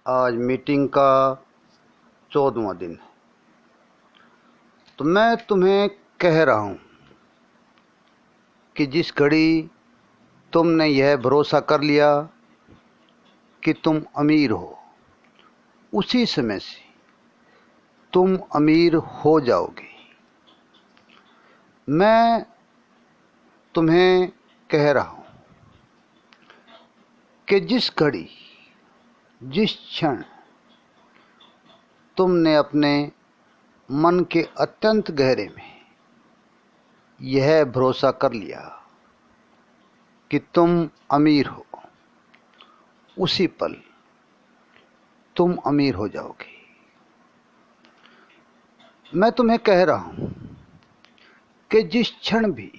आज मीटिंग का 14वां दिन है। तो मैं तुम्हें कह रहा हूं कि जिस घड़ी तुमने यह भरोसा कर लिया कि तुम अमीर हो, उसी समय से तुम अमीर हो जाओगे। मैं तुम्हें कह रहा हूं कि जिस घड़ी, जिस क्षण तुमने अपने मन के अत्यंत गहरे में यह भरोसा कर लिया कि तुम अमीर हो, उसी पल तुम अमीर हो जाओगे। मैं तुम्हें कह रहा हूं कि जिस क्षण भी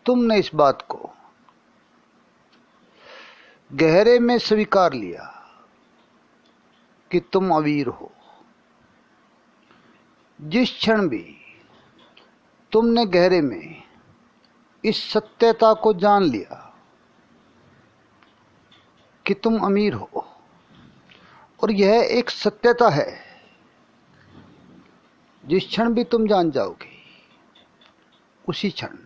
तुमने इस बात को गहरे में स्वीकार लिया कि तुम अमीर हो, जिस क्षण भी तुमने गहरे में इस सत्यता को जान लिया कि तुम अमीर हो, और यह एक सत्यता है, जिस क्षण भी तुम जान जाओगे, उसी क्षण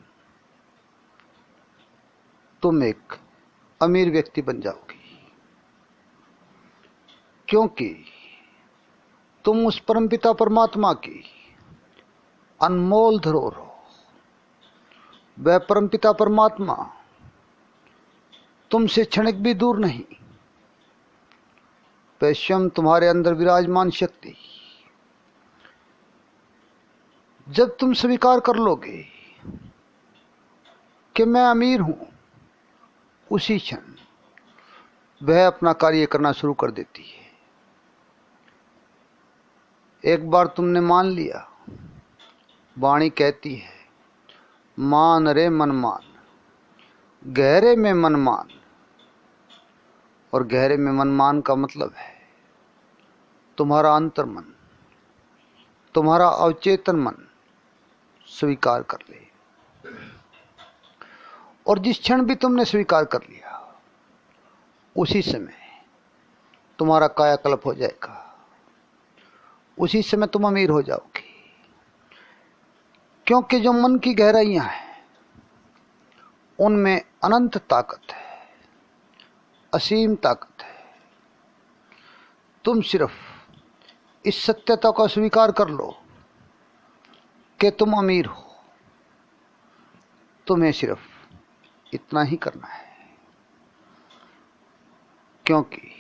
तुम एक अमीर व्यक्ति बन जाओगे। क्योंकि तुम उस परमपिता परमात्मा की अनमोल धरोहर हो। वह परमपिता परमात्मा तुमसे क्षणिक भी दूर नहीं। वह स्वयं तुम्हारे अंदर विराजमान शक्ति, जब तुम स्वीकार कर लोगे कि मैं अमीर हूं, उसी क्षण वह अपना कार्य करना शुरू कर देती है। एक बार तुमने मान लिया, वाणी कहती है, मान रे मन मान, गहरे में मन मान। और गहरे में मन मान का मतलब है तुम्हारा अंतर मन, तुम्हारा अवचेतन मन स्वीकार कर ले। और जिस क्षण भी तुमने स्वीकार कर लिया, उसी समय तुम्हारा कायाकल्प हो जाएगा, उसी समय तुम अमीर हो जाओगे। क्योंकि जो मन की गहराइयां हैं, उनमें अनंत ताकत है, असीम ताकत है। तुम सिर्फ इस सत्यता को स्वीकार कर लो कि तुम अमीर हो। तुम्हें सिर्फ इतना ही करना है। क्योंकि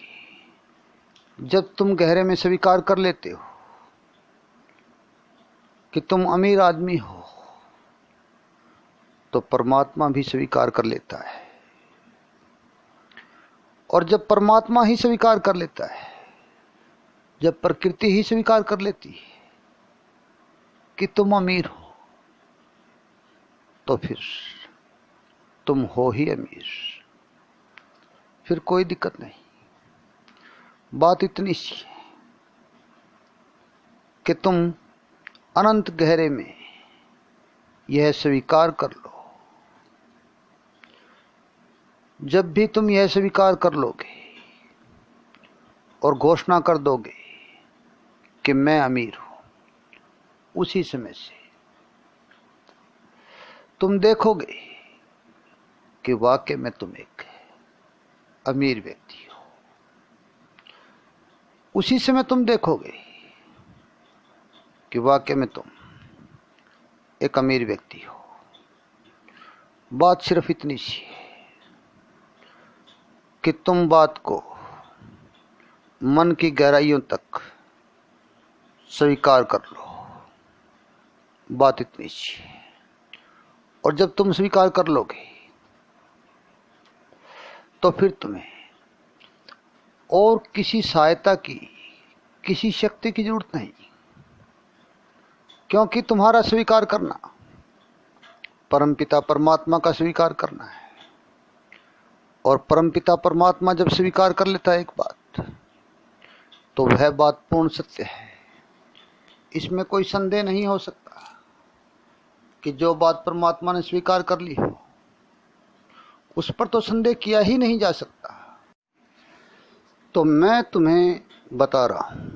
जब तुम गहरे में स्वीकार कर लेते हो कि तुम अमीर आदमी हो, तो परमात्मा भी स्वीकार कर लेता है। और जब परमात्मा ही स्वीकार कर लेता है, जब प्रकृति ही स्वीकार कर लेती है कि तुम अमीर हो, तो फिर तुम हो ही अमीर। फिर कोई दिक्कत नहीं। बात इतनी सी है कि तुम अनंत गहरे में यह स्वीकार कर लो। जब भी तुम यह स्वीकार कर लोगे और घोषणा कर दोगे कि मैं अमीर हूं, उसी समय से तुम देखोगे कि वाकई में तुम एक अमीर व्यक्ति हो। उसी समय तुम देखोगे कि वाकई में तुम एक अमीर व्यक्ति हो। बात सिर्फ इतनी सी है कि तुम बात को मन की गहराइयों तक स्वीकार कर लो। बात इतनी सी है। और जब तुम स्वीकार कर लोगे, तो फिर तुम्हें और किसी सहायता की, किसी शक्ति की जरूरत नहीं। क्योंकि तुम्हारा स्वीकार करना परमपिता परमात्मा का स्वीकार करना है। और परमपिता परमात्मा जब स्वीकार कर लेता है एक बात, तो वह बात पूर्ण सत्य है। इसमें कोई संदेह नहीं हो सकता कि जो बात परमात्मा ने स्वीकार कर ली हो, उस पर तो संदेह किया ही नहीं जा सकता। तो मैं तुम्हें बता रहा हूं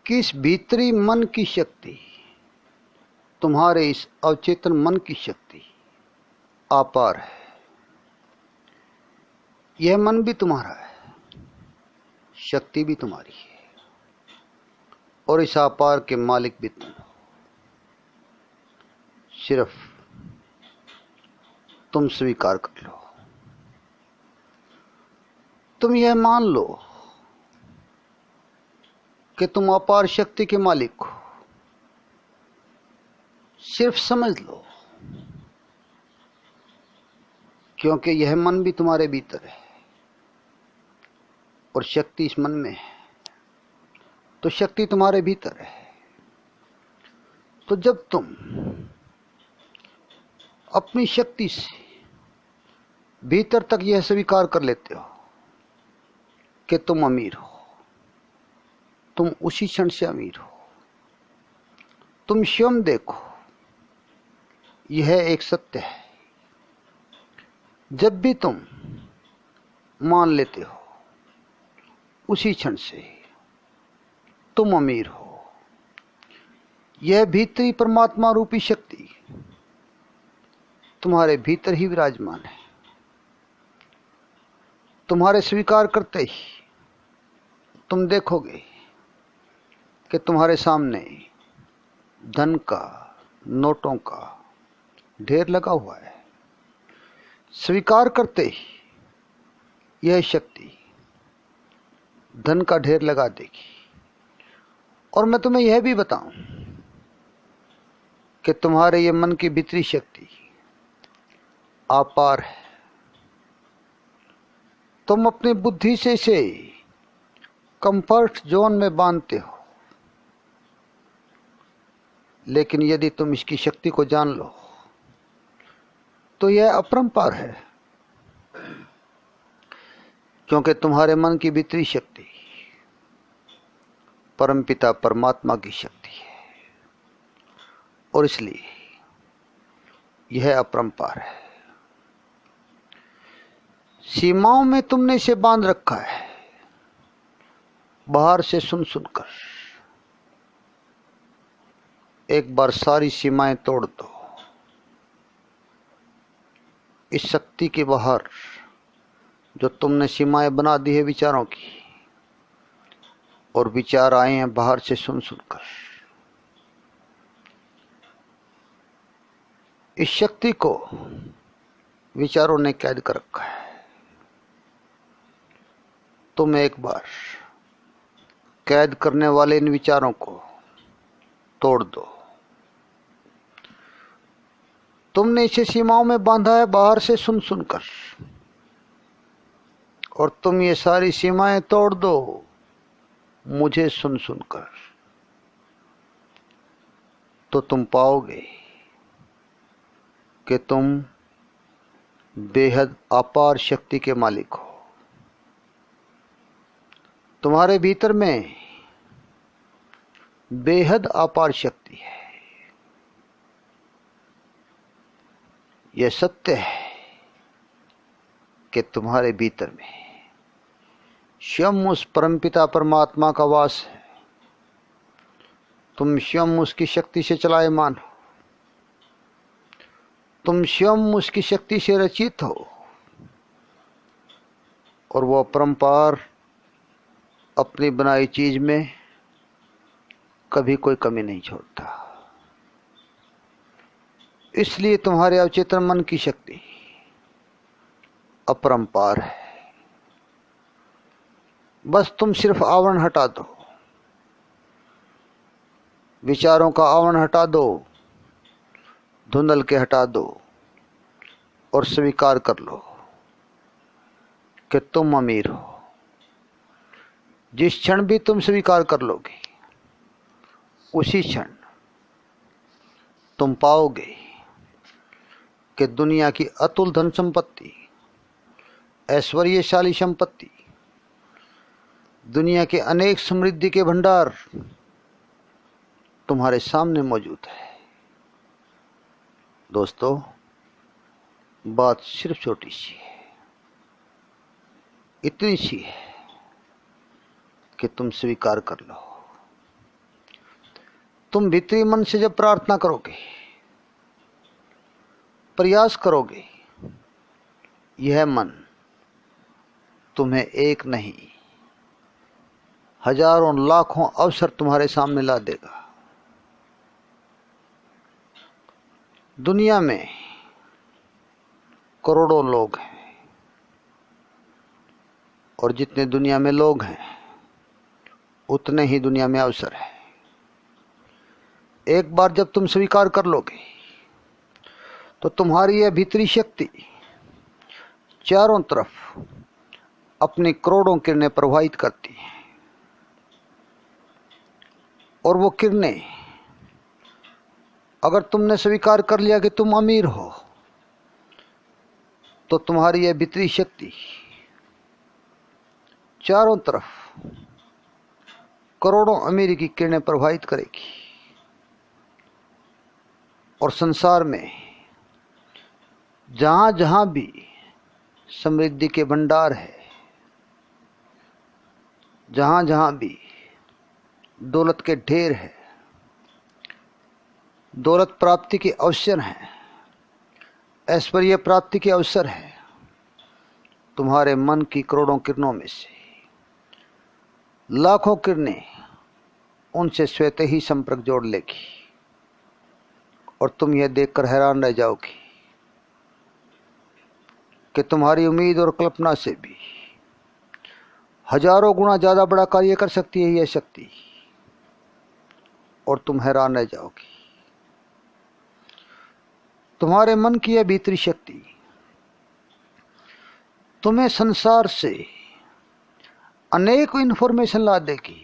कि इस भीतरी मन की शक्ति, तुम्हारे इस अवचेतन मन की शक्ति अपार है। यह मन भी तुम्हारा है, शक्ति भी तुम्हारी है, और इस अपार के मालिक भी तुम हो। सिर्फ तुम स्वीकार कर लो, तुम यह मान लो कि तुम अपार शक्ति के मालिक हो। सिर्फ समझ लो, क्योंकि यह मन भी तुम्हारे भीतर है और शक्ति इस मन में है, तो शक्ति तुम्हारे भीतर है। तो जब तुम अपनी शक्ति से भीतर तक यह स्वीकार कर लेते हो कि तुम अमीर हो, तुम उसी क्षण से अमीर हो। तुम स्वयं देखो, यह एक सत्य है। जब भी तुम मान लेते हो, उसी क्षण से तुम अमीर हो। यह भीतरी परमात्मा रूपी शक्ति तुम्हारे भीतर ही विराजमान है। तुम्हारे स्वीकार करते ही तुम देखोगे कि तुम्हारे सामने धन का, नोटों का ढेर लगा हुआ है। स्वीकार करते ही यह शक्ति धन का ढेर लगा देगी। और मैं तुम्हें यह भी बताऊं कि तुम्हारे ये मन की भीतरी शक्ति अपार है। तुम अपनी बुद्धि से इसे कंफर्ट जोन में बांधते हो, लेकिन यदि तुम इसकी शक्ति को जान लो तो यह अपरंपार है, क्योंकि तुम्हारे मन की भीतरी शक्ति परमपिता परमात्मा की शक्ति है, और इसलिए यह अपरंपार है। सीमाओं में तुमने इसे बांध रखा है, बाहर से सुन सुनकर। एक बार सारी सीमाएं तोड़ दो, इस शक्ति के बाहर जो तुमने सीमाएं बना दी है विचारों की, और विचार आए हैं बाहर से सुन सुनकर। इस शक्ति को विचारों ने कैद कर रखा है। तुम एक बार कैद करने वाले इन विचारों को तोड़ दो। तुमने इसे सीमाओं में बांधा है बाहर से सुन सुनकर, और तुम ये सारी सीमाएं तोड़ दो मुझे सुन सुनकर, तो तुम पाओगे कि तुम बेहद अपार शक्ति के मालिक हो। तुम्हारे भीतर में बेहद अपार शक्ति है। यह सत्य है कि तुम्हारे भीतर में स्वयं उस परमपिता परमात्मा का वास है। तुम स्वयं उसकी शक्ति से चलायमान हो, तुम स्वयं उसकी शक्ति से रचित हो, और वह परंपार अपनी बनाई चीज में कभी कोई कमी नहीं छोड़ता। इसलिए तुम्हारे अवचेतन मन की शक्ति अपरंपार है। बस तुम सिर्फ आवरण हटा दो, विचारों का आवरण हटा दो, धुंधल के हटा दो, और स्वीकार कर लो कि तुम अमीर हो। जिस क्षण भी तुम स्वीकार कर लोगे, उसी क्षण तुम पाओगे कि दुनिया की अतुल धन संपत्ति, ऐश्वर्यशाली संपत्ति, दुनिया के अनेक समृद्धि के भंडार तुम्हारे सामने मौजूद है। दोस्तों, बात सिर्फ छोटी सी है, इतनी सी है कि तुम स्वीकार कर लो। तुम भीतरी मन से जब प्रार्थना करोगे, प्रयास करोगे, यह मन तुम्हें एक नहीं हजारों लाखों अवसर तुम्हारे सामने ला देगा। दुनिया में करोड़ों लोग हैं और जितने दुनिया में लोग हैं उतने ही दुनिया में अवसर है। एक बार जब तुम स्वीकार कर लोगे तो तुम्हारी यह भीतरी शक्ति चारों तरफ अपनी करोड़ों किरणें प्रवाहित करती है और वो किरणें, अगर तुमने स्वीकार कर लिया कि तुम अमीर हो, तो तुम्हारी यह भीतरी शक्ति चारों तरफ करोड़ों अमीरी की किरणें प्रवाहित करेगी और संसार में जहां जहां भी समृद्धि के भंडार है, जहां जहां भी दौलत के ढेर है, दौलत प्राप्ति के अवसर हैं, ऐश्वर्य प्राप्ति के अवसर है, तुम्हारे मन की करोड़ों किरणों में से लाखों किरणें उनसे स्वतः ही संपर्क जोड़ लेगी और तुम यह देखकर हैरान रह जाओगी कि तुम्हारी उम्मीद और कल्पना से भी हजारों गुना ज्यादा बड़ा कार्य कर सकती है यह शक्ति, और तुम हैरान रह जाओगी। तुम्हारे मन की यह भीतरी शक्ति तुम्हें संसार से अनेक इंफॉर्मेशन ला देगी,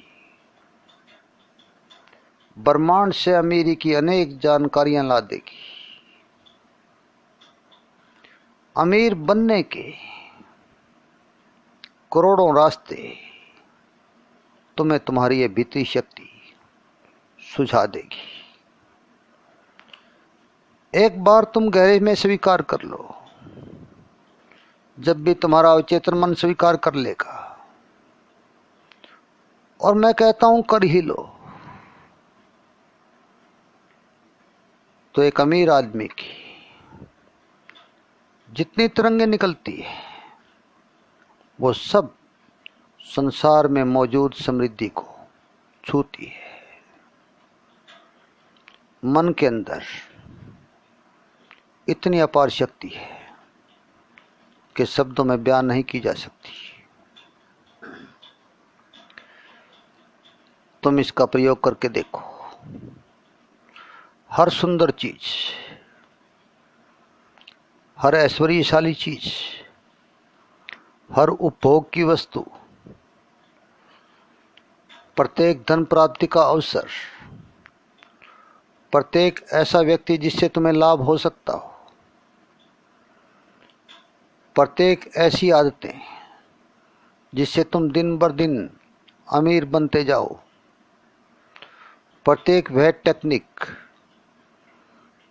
ब्रह्मांड से अमीरी की अनेक जानकारियां ला देगी। अमीर बनने के करोड़ों रास्ते तुम्हें तुम्हारी यह भीतरी शक्ति सुझा देगी। एक बार तुम गहरे में स्वीकार कर लो, जब भी तुम्हारा अवचेतन मन स्वीकार कर लेगा, और मैं कहता हूं कर ही लो, तो एक अमीर आदमी की जितनी तरंगें निकलती है वो सब संसार में मौजूद समृद्धि को छूती है। मन के अंदर इतनी अपार शक्ति है कि शब्दों में बयान नहीं की जा सकती। तुम इसका प्रयोग करके देखो। हर सुंदर चीज, हर ऐश्वर्यशाली चीज, हर उपभोग की वस्तु, प्रत्येक धन प्राप्ति का अवसर, प्रत्येक ऐसा व्यक्ति जिससे तुम्हें लाभ हो सकता हो, प्रत्येक ऐसी आदतें जिससे तुम दिन बर दिन अमीर बनते जाओ, प्रत्येक वह टेक्निक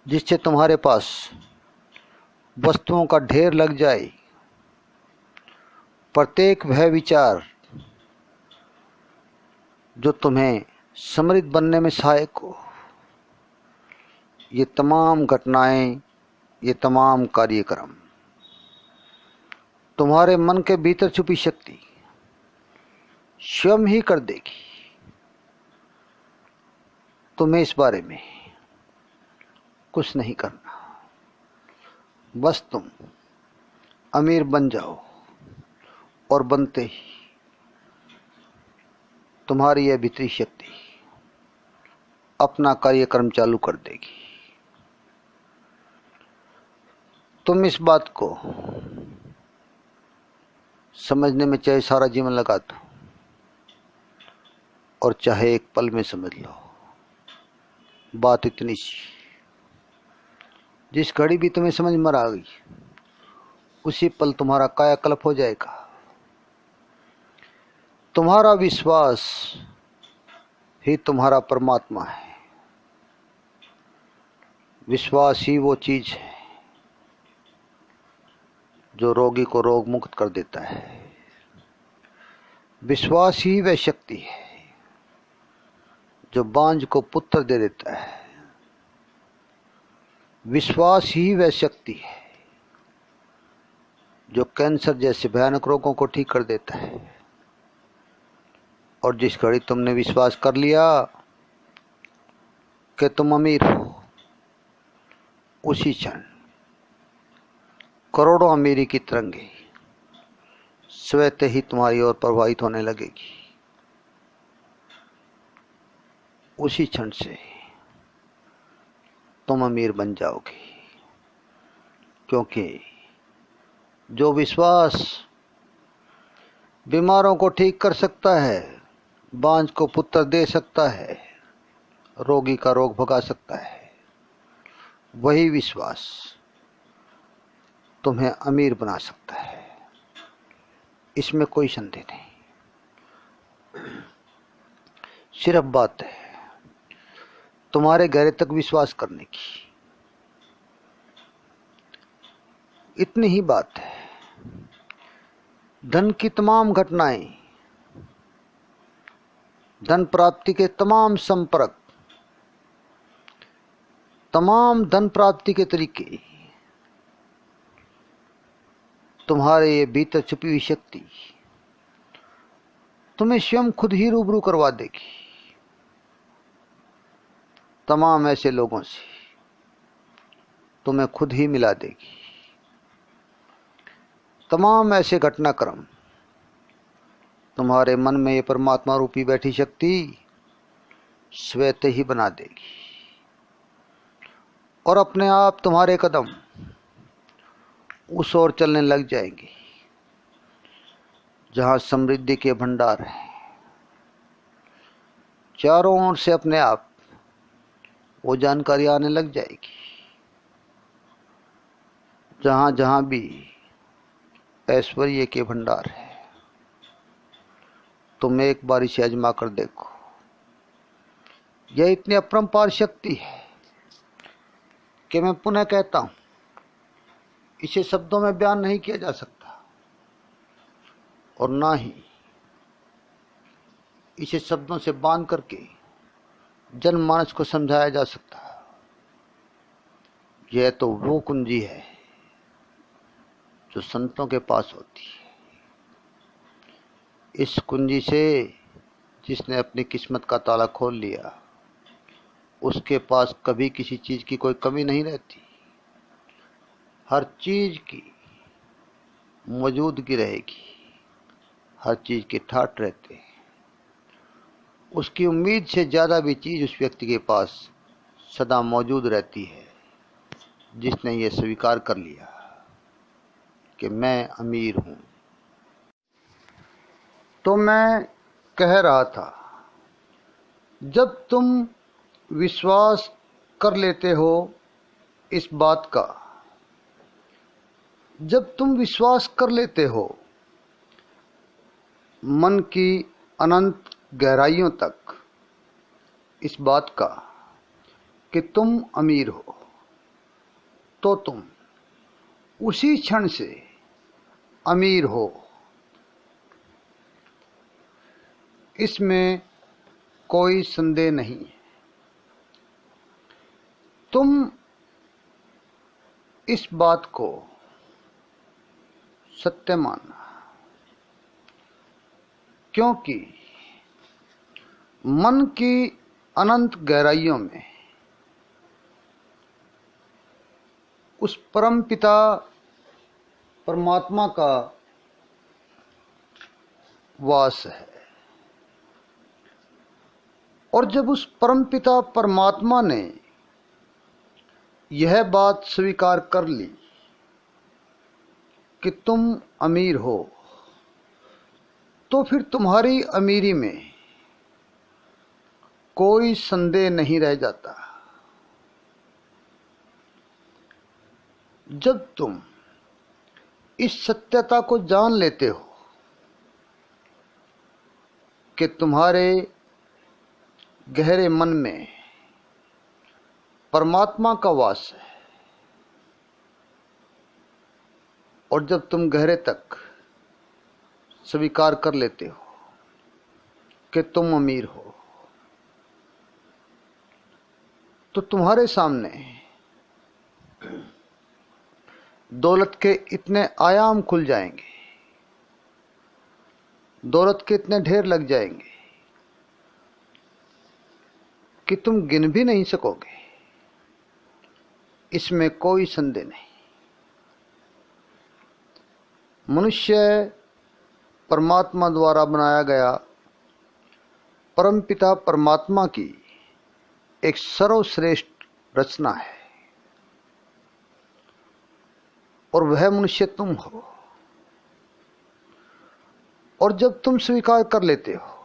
जिससे तुम्हारे पास वस्तुओं का ढेर लग जाए, प्रत्येक वह विचार जो तुम्हें समृद्ध बनने में सहायक हो, ये तमाम घटनाएं, ये तमाम कार्यक्रम तुम्हारे मन के भीतर छुपी शक्ति स्वयं ही कर देगी। तुम्हें इस बारे में कुछ नहीं करना, बस तुम अमीर बन जाओ और बनते ही तुम्हारी यह भीतरी शक्ति अपना कार्यक्रम चालू कर देगी। तुम इस बात को समझने में चाहे सारा जीवन लगा दो और चाहे एक पल में समझ लो। बात इतनी सी, जिस घड़ी भी तुम्हें समझ में आ गई उसी पल तुम्हारा कायाकल्प हो जाएगा। तुम्हारा विश्वास ही तुम्हारा परमात्मा है। विश्वास ही वो चीज है जो रोगी को रोग मुक्त कर देता है। विश्वास ही वह शक्ति है जो बांझ को पुत्र दे देता है। विश्वास ही वह शक्ति है जो कैंसर जैसे भयानक रोगों को ठीक कर देता है। और जिस घड़ी तुमने विश्वास कर लिया कि तुम अमीर हो, उसी क्षण करोड़ों अमीरी की तरंगे स्वतः ही तुम्हारी ओर प्रवाहित होने लगेगी। उसी क्षण से तुम अमीर बन जाओगे, क्योंकि जो विश्वास बीमारों को ठीक कर सकता है, बांझ को पुत्र दे सकता है, रोगी का रोग भगा सकता है, वही विश्वास तुम्हें अमीर बना सकता है। इसमें कोई संदेह नहीं। सिर्फ बात है तुम्हारे गहरे तक विश्वास करने की। इतनी ही बात है। धन की तमाम घटनाएं, धन प्राप्ति के तमाम संपर्क, तमाम धन प्राप्ति के तरीके, तुम्हारे ये भीतर छुपी हुई शक्ति तुम्हें स्वयं खुद ही रूबरू करवा देगी तमाम ऐसे लोगों से, तुम्हें खुद ही मिला देगी। तमाम ऐसे घटनाक्रम तुम्हारे मन में ये परमात्मा रूपी बैठी शक्ति स्वतः ही बना देगी और अपने आप तुम्हारे कदम उस ओर चलने लग जाएंगे जहां समृद्धि के भंडार हैं। चारों ओर से अपने आप वो जानकारी आने लग जाएगी। जहां जहां भी ऐश्वर्य के भंडार है, तुम एक बार इसे आजमा कर देखो। यह इतनी अपरंपार शक्ति है कि मैं पुनः कहता हूं, इसे शब्दों में बयान नहीं किया जा सकता और ना ही इसे शब्दों से बांध करके जनमानस को समझाया जा सकता। यह तो वो कुंजी है जो संतों के पास होती है। इस कुंजी से जिसने अपनी किस्मत का ताला खोल लिया, उसके पास कभी किसी चीज की कोई कमी नहीं रहती। हर चीज की मौजूदगी रहेगी, हर चीज के ठाट रहते हैं। उसकी उम्मीद से ज्यादा भी चीज उस व्यक्ति के पास सदा मौजूद रहती है जिसने ये स्वीकार कर लिया कि मैं अमीर हूं। तो मैं कह रहा था, जब तुम विश्वास कर लेते हो इस बात का, जब तुम विश्वास कर लेते हो मन की अनंत गहराइयों तक इस बात का कि तुम अमीर हो, तो तुम उसी क्षण से अमीर हो। इसमें कोई संदेह नहीं है। तुम इस बात को सत्य मानना, क्योंकि मन की अनंत गहराइयों में उस परम पिता परमात्मा का वास है। और जब उस परम पिता परमात्मा ने यह बात स्वीकार कर ली कि तुम अमीर हो, तो फिर तुम्हारी अमीरी में कोई संदेह नहीं रह जाता। जब तुम इस सत्यता को जान लेते हो कि तुम्हारे गहरे मन में परमात्मा का वास है, और जब तुम गहरे तक स्वीकार कर लेते हो कि तुम अमीर हो, तो तुम्हारे सामने दौलत के इतने आयाम खुल जाएंगे, दौलत के इतने ढेर लग जाएंगे कि तुम गिन भी नहीं सकोगे। इसमें कोई संदेह नहीं। मनुष्य परमात्मा द्वारा बनाया गया परमपिता परमात्मा की एक सर्वश्रेष्ठ रचना है, और वह मनुष्य तुम हो। और जब तुम स्वीकार कर लेते हो,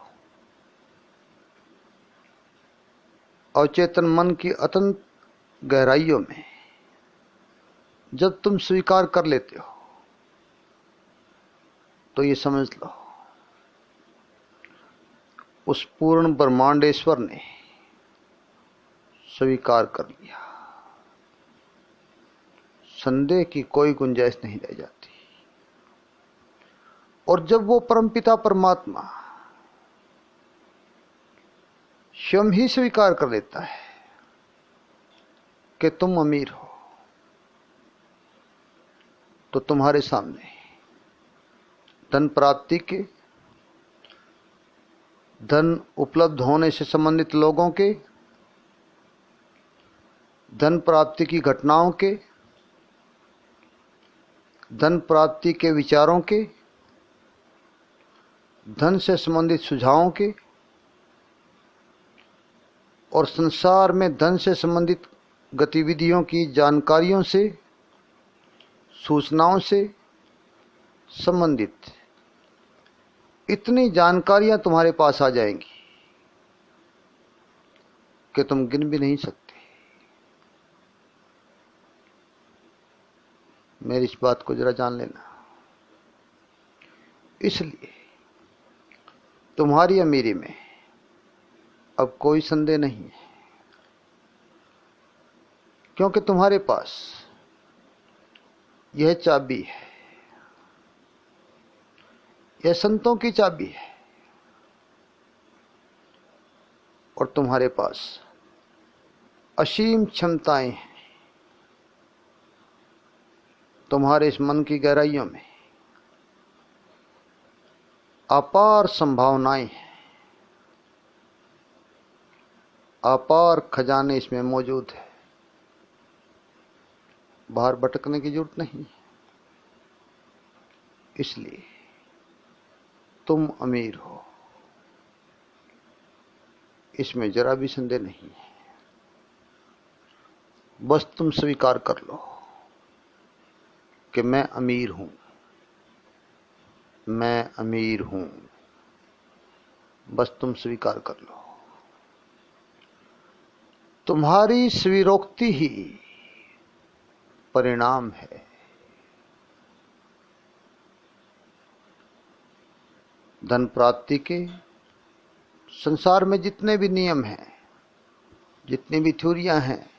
अवचेतन मन की अत्यंत गहराइयों में जब तुम स्वीकार कर लेते हो, तो ये समझ लो उस पूर्ण ब्रह्मांडेश्वर ने स्वीकार कर लिया। संदेह की कोई गुंजाइश नहीं रह जाती। और जब वो परमपिता परमात्मा स्वयं ही स्वीकार कर लेता है कि तुम अमीर हो, तो तुम्हारे सामने धन प्राप्ति के, धन उपलब्ध होने से संबंधित लोगों के, धन प्राप्ति की घटनाओं के, धन प्राप्ति के विचारों के, धन से संबंधित सुझावों के, और संसार में धन से संबंधित गतिविधियों की जानकारियों से, सूचनाओं से संबंधित इतनी जानकारियां तुम्हारे पास आ जाएंगी कि तुम गिन भी नहीं सकते। मेरी इस बात को जरा जान लेना। इसलिए तुम्हारी अमीरी में अब कोई संदेह नहीं है, क्योंकि तुम्हारे पास यह चाबी है, यह संतों की चाबी है, और तुम्हारे पास असीम क्षमताएं हैं। तुम्हारे इस मन की गहराइयों में अपार संभावनाएं हैं, अपार खजाने इसमें मौजूद है। बाहर भटकने की जरूरत नहीं। इसलिए तुम अमीर हो, इसमें जरा भी संदेह नहीं है। बस तुम स्वीकार कर लो कि मैं अमीर हूं, मैं अमीर हूं। बस तुम स्वीकार कर लो। तुम्हारी स्वीरोक्ति ही परिणाम है। धन प्राप्ति के संसार में जितने भी नियम हैं, जितनी भी थ्योरियां हैं,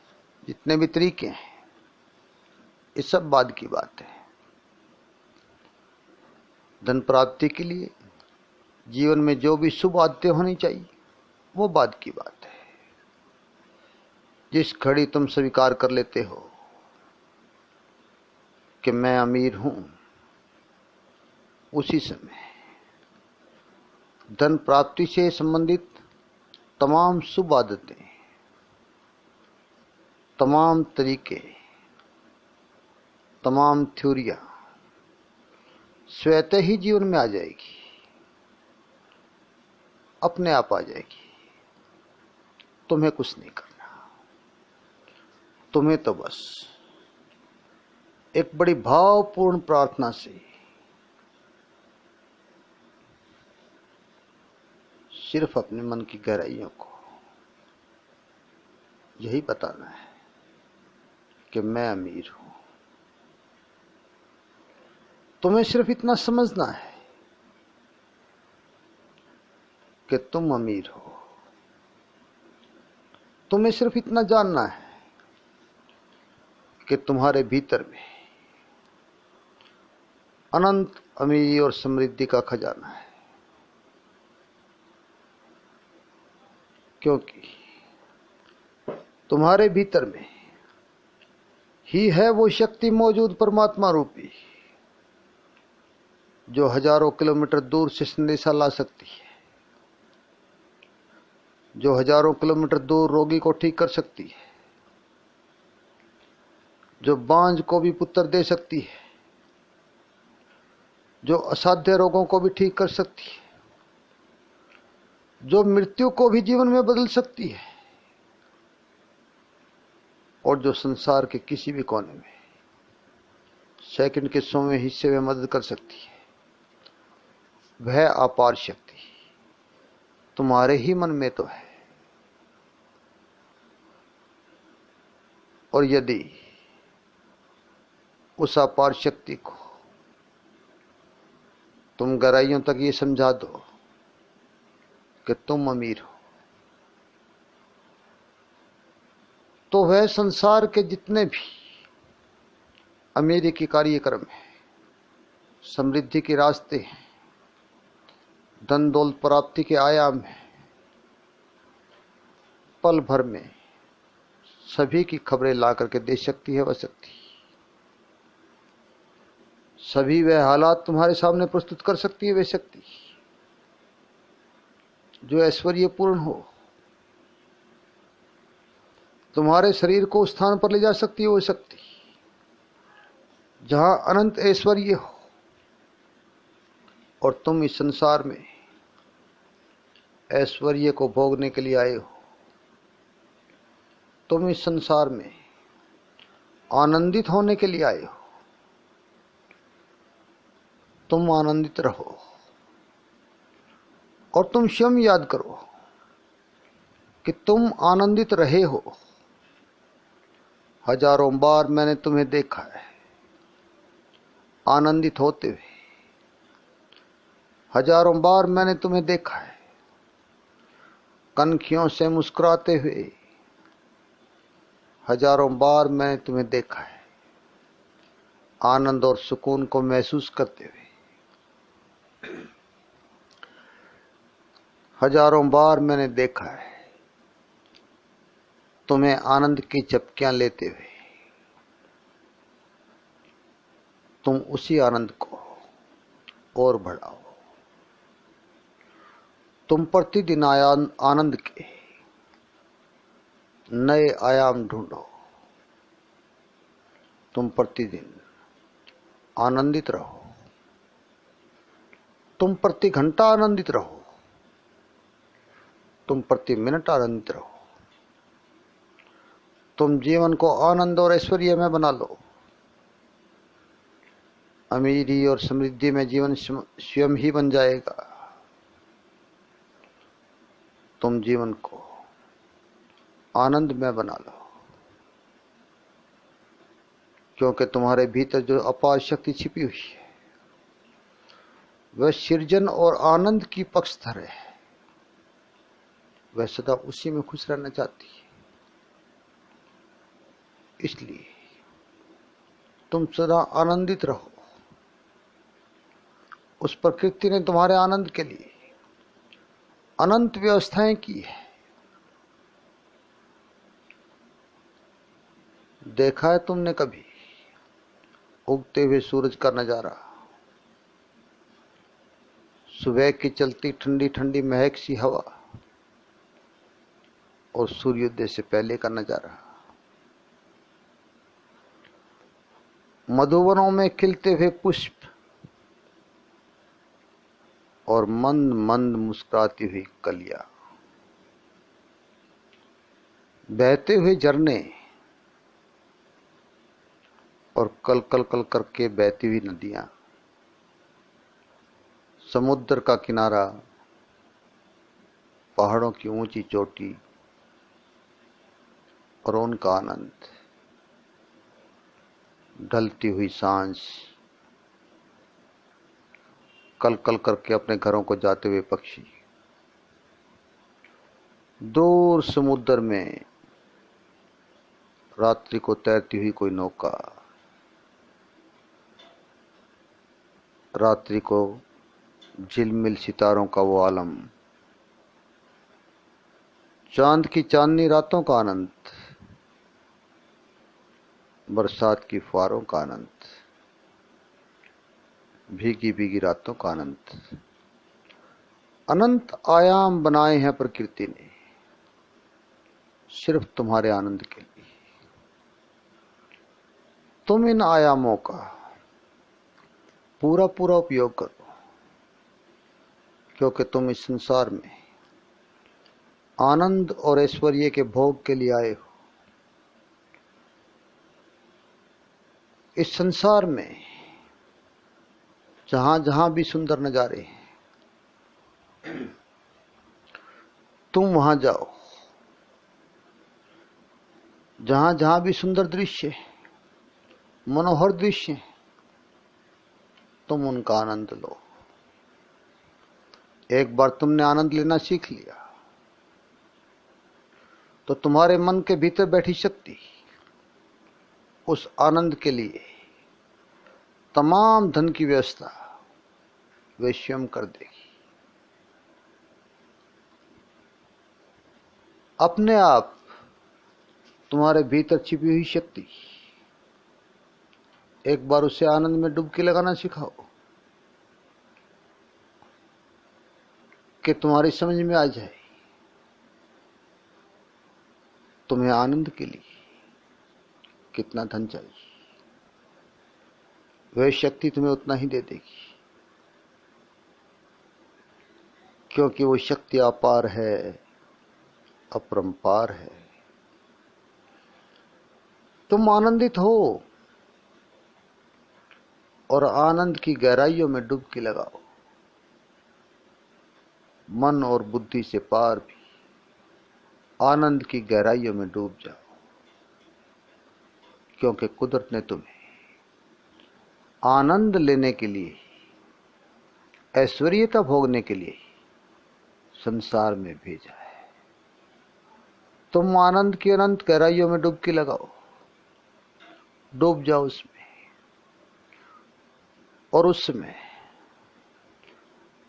जितने भी तरीके हैं, ये सब बाद की बात है। धन प्राप्ति के लिए जीवन में जो भी शुभ आदतें होनी चाहिए, वो बाद की बात है। जिस घड़ी तुम स्वीकार कर लेते हो कि मैं अमीर हूं, उसी समय धन प्राप्ति से संबंधित तमाम शुभ आदतें, तमाम तरीके, तमाम थ्योरियां स्वतः ही जीवन में आ जाएगी, अपने आप आ जाएगी। तुम्हें कुछ नहीं करना। तुम्हें तो बस एक बड़ी भावपूर्ण प्रार्थना से सिर्फ अपने मन की गहराइयों को यही बताना है कि मैं अमीर हूं। तुम्हें सिर्फ इतना समझना है कि तुम अमीर हो। तुम्हें सिर्फ इतना जानना है कि तुम्हारे भीतर में अनंत अमीरी और समृद्धि का खजाना है। क्योंकि तुम्हारे भीतर में ही है वो शक्ति मौजूद, परमात्मा रूपी, जो हजारों किलोमीटर दूर से संदेशा ला सकती है, जो हजारों किलोमीटर दूर रोगी को ठीक कर सकती है, जो बांझ को भी पुत्र दे सकती है, जो असाध्य रोगों को भी ठीक कर सकती है, जो मृत्यु को भी जीवन में बदल सकती है, और जो संसार के किसी भी कोने में सेकंड के 100वें हिस्से में मदद कर सकती है, वह अपार शक्ति तुम्हारे ही मन में तो है। और यदि उस अपार शक्ति को तुम गहराइयों तक ये समझा दो कि तुम अमीर हो, तो वह संसार के जितने भी अमीरी के कार्यक्रम है, समृद्धि के रास्ते हैं, धन दौलत प्राप्ति के आयाम हैं, पल भर में सभी की खबरें ला करके दे सकती है वह शक्ति। सभी वह हालात तुम्हारे सामने प्रस्तुत कर सकती है वह शक्ति। जो ऐश्वर्यपूर्ण हो, तुम्हारे शरीर को उस स्थान पर ले जा सकती है वो शक्ति जहां अनंत ऐश्वर्य हो, और तुम इस संसार में ऐश्वर्य को भोगने के लिए आए हो। तुम इस संसार में आनंदित होने के लिए आए हो। तुम आनंदित रहो और तुम स्वयं याद करो कि तुम आनंदित रहे हो। हजारों बार मैंने तुम्हें देखा है आनंदित होते हुए। हजारों बार मैंने तुम्हें देखा है कनखियों से मुस्कुराते हुए। हजारों बार मैंने तुम्हें देखा है आनंद और सुकून को महसूस करते हुए। हजारों बार मैंने देखा है तुम्हें आनंद की झपकियां लेते हुए। तुम उसी आनंद को और बढ़ाओ। तुम प्रतिदिन आनंद के नए आयाम ढूंढो। तुम प्रतिदिन आनंदित रहो। तुम प्रति घंटा आनंदित रहो। तुम प्रति मिनट आनंदित रहो। तुम जीवन को आनंद और ऐश्वर्य में बना लो। अमीरी और समृद्धि में जीवन स्वयं ही बन जाएगा। तुम जीवन को आनंद में बना लो, क्योंकि तुम्हारे भीतर जो अपार शक्ति छिपी हुई है वह सृजन और आनंद की पक्षधर है। वह सदा उसी में खुश रहना चाहती है। इसलिए तुम सदा आनंदित रहो। उस प्रकृति ने तुम्हारे आनंद के लिए अनंत व्यवस्थाएं की है। देखा है तुमने कभी उगते हुए सूरज का नजारा, सुबह की चलती ठंडी ठंडी महक सी हवा और सूर्योदय से पहले का नजारा, मधुवनों में खिलते हुए पुष्प और मंद मंद मुस्कुराती हुई कलियां, बहते हुए झरने और कल कल कल करके बहती हुई नदियां, समुद्र का किनारा, पहाड़ों की ऊंची चोटी और उनका आनंद, ढलती हुई सांझ, कल कल करके अपने घरों को जाते हुए पक्षी, दूर समुद्र में रात्रि को तैरती हुई कोई नौका, रात्रि को झिलमिल सितारों का वो आलम, चांद की चांदनी रातों का आनंद, बरसात की फुहारों का आनंद, भीगी भीगी रातों का आनंद। अनंत आयाम बनाए हैं प्रकृति ने सिर्फ तुम्हारे आनंद के लिए। तुम इन आयामों का पूरा पूरा उपयोग करो, क्योंकि तुम इस संसार में आनंद और ऐश्वर्य के भोग के लिए आए हो। इस संसार में जहां जहां भी सुंदर नजारे हैं, तुम वहां जाओ। जहां जहां भी सुंदर दृश्य, मनोहर दृश्य, तुम उनका आनंद लो। एक बार तुमने आनंद लेना सीख लिया तो तुम्हारे मन के भीतर बैठी शक्ति उस आनंद के लिए तमाम धन की व्यवस्था वे स्वयं कर देगी। अपने आप तुम्हारे भीतर छिपी हुई शक्ति, एक बार उसे आनंद में डुबकी लगाना सिखाओ कि तुम्हारी समझ में आ जाए तुम्हें आनंद के लिए कितना धन चाहिए। वह शक्ति तुम्हें उतना ही दे देगी, क्योंकि वो शक्ति अपार है, अपरंपार है। तुम आनंदित हो और आनंद की गहराइयों में डुबकी लगाओ। मन और बुद्धि से पार भी आनंद की गहराइयों में डूब जाओ, क्योंकि कुदरत ने तुम्हें आनंद लेने के लिए, ऐश्वर्यता भोगने के लिए संसार में भेजा है। तुम आनंद की अनंत गहराइयों में डुबकी लगाओ, डूब जाओ उसमें, और उसमें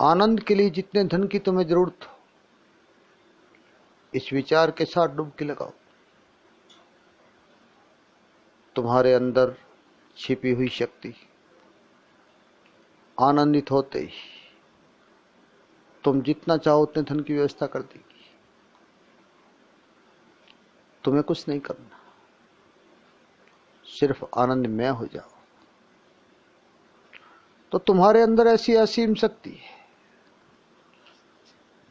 आनंद के लिए जितने धन की तुम्हें जरूरत हो, इस विचार के साथ डुबकी लगाओ। तुम्हारे अंदर छिपी हुई शक्ति आनंदित होते ही तुम जितना चाहो उतने धन की व्यवस्था कर देगी। तुम्हें कुछ नहीं करना, सिर्फ आनंदमय हो जाओ। तो तुम्हारे अंदर ऐसी असीम शक्ति है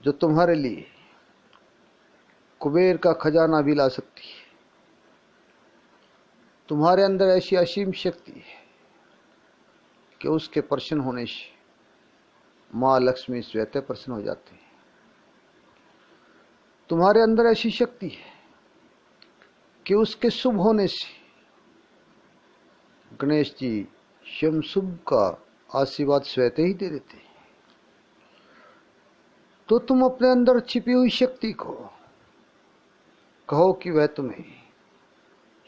जो तुम्हारे लिए कुबेर का खजाना भी ला सकती है। तुम्हारे अंदर ऐसी असीम शक्ति है कि उसके प्रसन्न होने से मां लक्ष्मी स्वतः प्रसन्न हो जाते हैं। तुम्हारे अंदर ऐसी शक्ति है कि उसके शुभ होने से गणेश जी स्वयं शुभ का आशीर्वाद स्वतः ही दे देते हैं। तो तुम अपने अंदर छिपी हुई शक्ति को कहो कि वह तुम्हें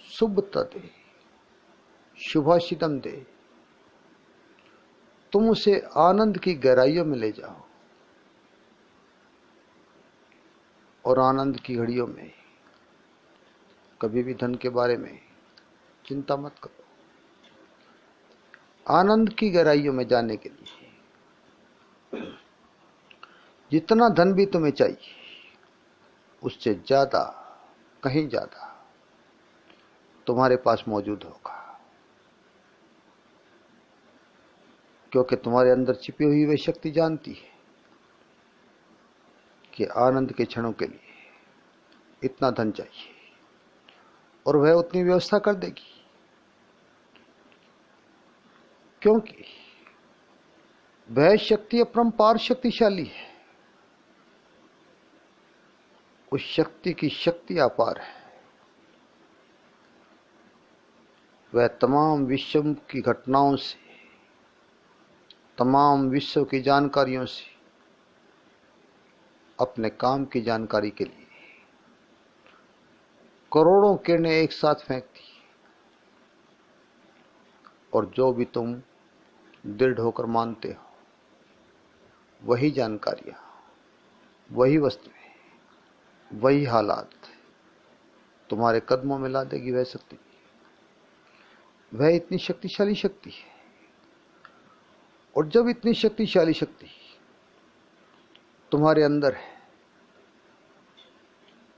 शुभता दे, शुभाशितम दे। तुम उसे आनंद की गहराइयों में ले जाओ और आनंद की घड़ियों में कभी भी धन के बारे में चिंता मत करो। आनंद की गहराइयों में जाने के लिए जितना धन भी तुम्हें चाहिए उससे ज्यादा, कहीं ज्यादा तुम्हारे पास मौजूद होगा, क्योंकि तुम्हारे अंदर छिपी हुई वह शक्ति जानती है कि आनंद के क्षणों के लिए इतना धन चाहिए, और वह उतनी व्यवस्था कर देगी, क्योंकि वह शक्ति अपरंपार शक्तिशाली है। उस शक्ति की शक्ति अपार है। वह तमाम विश्व की घटनाओं से, तमाम विश्व की जानकारियों से अपने काम की जानकारी के लिए करोड़ों किरणें एक साथ फेंकती, और जो भी तुम दृढ़ होकर मानते हो वही जानकारियां, वही वस्तुएं वही हालात तुम्हारे कदमों में ला देगी वह शक्ति। वह इतनी शक्तिशाली शक्ति है, और जब इतनी शक्तिशाली शक्ति तुम्हारे अंदर है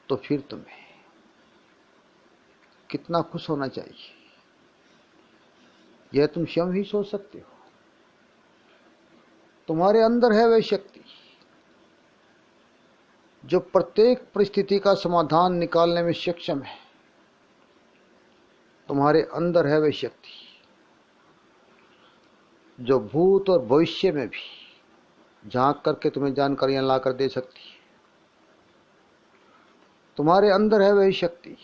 तो फिर तुम्हें कितना खुश होना चाहिए, यह तुम स्वयं ही सोच सकते हो। तुम्हारे अंदर है वह शक्ति जो प्रत्येक परिस्थिति का समाधान निकालने में सक्षम है। तुम्हारे अंदर है वह शक्ति जो भूत और भविष्य में भी झांक करके तुम्हें जानकारियां लाकर दे सकती है। तुम्हारे अंदर है वह शक्ति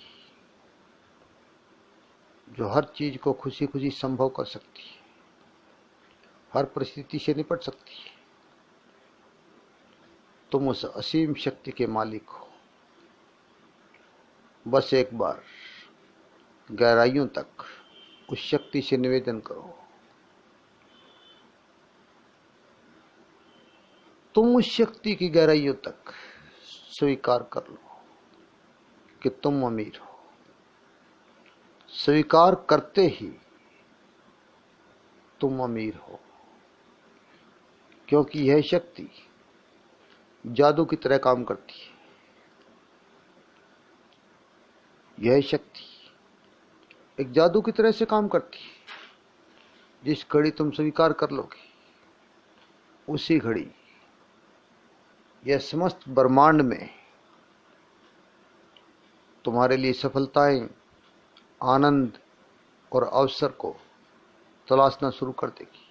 जो हर चीज को खुशी खुशी संभव कर सकती है, हर परिस्थिति से निपट सकती है। तुम उस असीम शक्ति के मालिक हो। बस एक बार गहराइयों तक उस शक्ति से निवेदन करो। तुम उस शक्ति की गहराइयों तक स्वीकार कर लो कि तुम अमीर हो। स्वीकार करते ही तुम अमीर हो, क्योंकि यह शक्ति जादू की तरह काम करती है। यह शक्ति एक जादू की तरह से काम करती है। जिस घड़ी तुम स्वीकार कर लोगे उसी घड़ी यह समस्त ब्रह्मांड में तुम्हारे लिए सफलताएं, आनंद और अवसर को तलाशना शुरू कर देगी।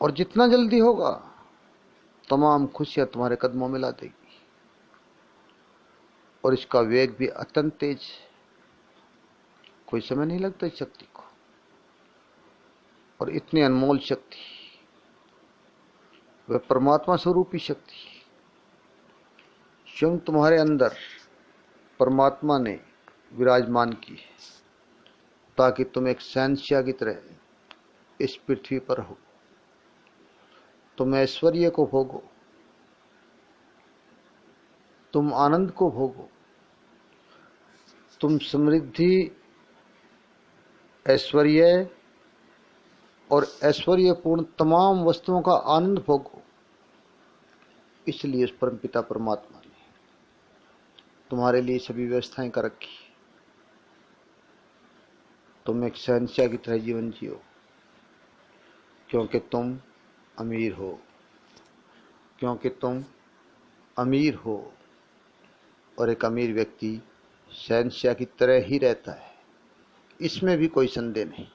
और जितना जल्दी होगा तमाम खुशियां तुम्हारे कदमों में ला देगी। और इसका वेग भी अत्यंत तेज है, कोई समय नहीं लगता इस शक्ति को। और इतनी अनमोल शक्ति, वह परमात्मा स्वरूपी शक्ति स्वयं तुम्हारे अंदर परमात्मा ने विराजमान की है, ताकि तुम एक शहंशाह की तरह इस पृथ्वी पर हो। तुम ऐश्वर्य को भोगो, तुम आनंद को भोगो, तुम समृद्धि, ऐश्वर्य और ऐश्वर्यपूर्ण तमाम वस्तुओं का आनंद भोगो। इसलिए उस परमपिता परमात्मा ने तुम्हारे लिए सभी व्यवस्थाएं कर रखी। तुम एक शहंशाह की तरह जीवन जियो, क्योंकि तुम अमीर हो। क्योंकि तुम अमीर हो, और एक अमीर व्यक्ति शहंशाह की तरह ही रहता है, इसमें भी कोई संदेह नहीं।